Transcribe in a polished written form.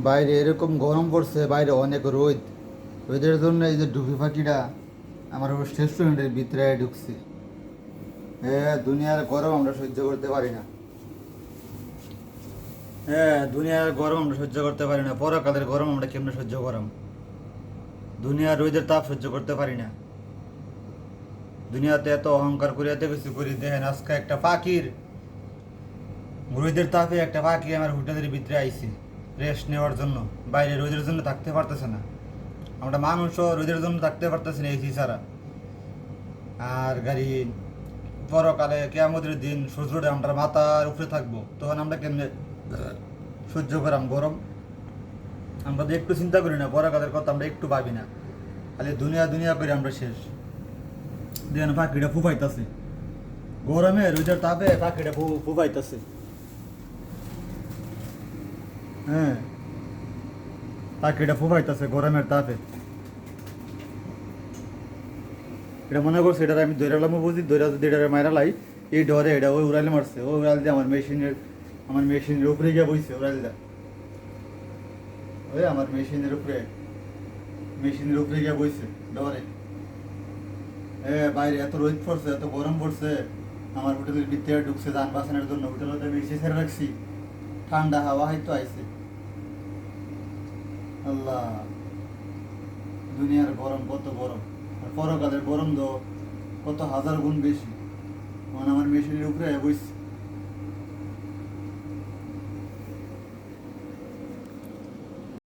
বাইরে এরকম গরম পড়ছে, বাইরে অনেক রোদ। রোদের জন্য এই যে ডুবি পাখিটা আমার রেস্টুরেন্টের ভিতরে ঢুকছে। হ্যাঁ, দুনিয়ার গরম আমরা সহ্য করতে পারি না। হ্যাঁ, দুনিয়ার গরম আমরা সহ্য করতে পারি না, পরকালের গরম আমরা কেমনে সহ্য করাম? দুনিয়ার রোদের তাপ সহ্য করতে পারি না। দুনিয়াতে এত অহংকার করি, এত কিছু করি, দেখেন আজকে একটা পাখির রোদের তাপে একটা পাখি আমার হোটেলের ভিতরে আইছে রেস্ট নেওয়ার জন্য। বাইরে রোদের জন্য থাকতে পারতেছে না। আমরা মানুষও রোদের জন্য থাকতে পারতেছি না এসি ছাড়া। আর গাড়ি পরকালে কেয়ামতের দিন সূর্যটা আমরা মাথার উপরে থাকবো, তখন আমরা কেমনে সহ্য করাম গরম? আমরা তো একটু চিন্তা করি না, পরকালের কথা আমরা একটু ভাবি না, খালি দুনিয়া দুনিয়া করে আমরা শেষ। দেখেন পাখিটা ফুফাইতেছে গরমে, রোদের তাপে পাখিটা ফুফাইতেছে। হ্যাঁ, পাখিটা ফুফাইতেছে গরমের তাপে। এটা মনে করছে এটা আমি দৈরালাম বুঝি, দৈরা যদি এটা মাইরা লাই, এই ডরে এটা ওই উড়াইলে মারছে, ওই উড়াল দিয়ে আমার মেশিনের উপরে গিয়ে বইছে উড়াল দা। ওই আমার মেশিনের উপরে গিয়ে বইছে ডরে। বাইরে এত রোদ পড়ছে, এত গরম পড়ছে, আমার হোটেলের ভিতরে ঢুকছে যান বাঁচানোর জন্য। হোটেলে আমি এসি ছেড়ে রাখছি, ঠান্ডা হাওয়া হয়তো আইছে। আল্লাহ, দুনিয়ার গরম কত গরম! আর পরকালের গরম তো কত হাজার গুণ বেশি। মানে আমার মেশিনের উপরে বইছে।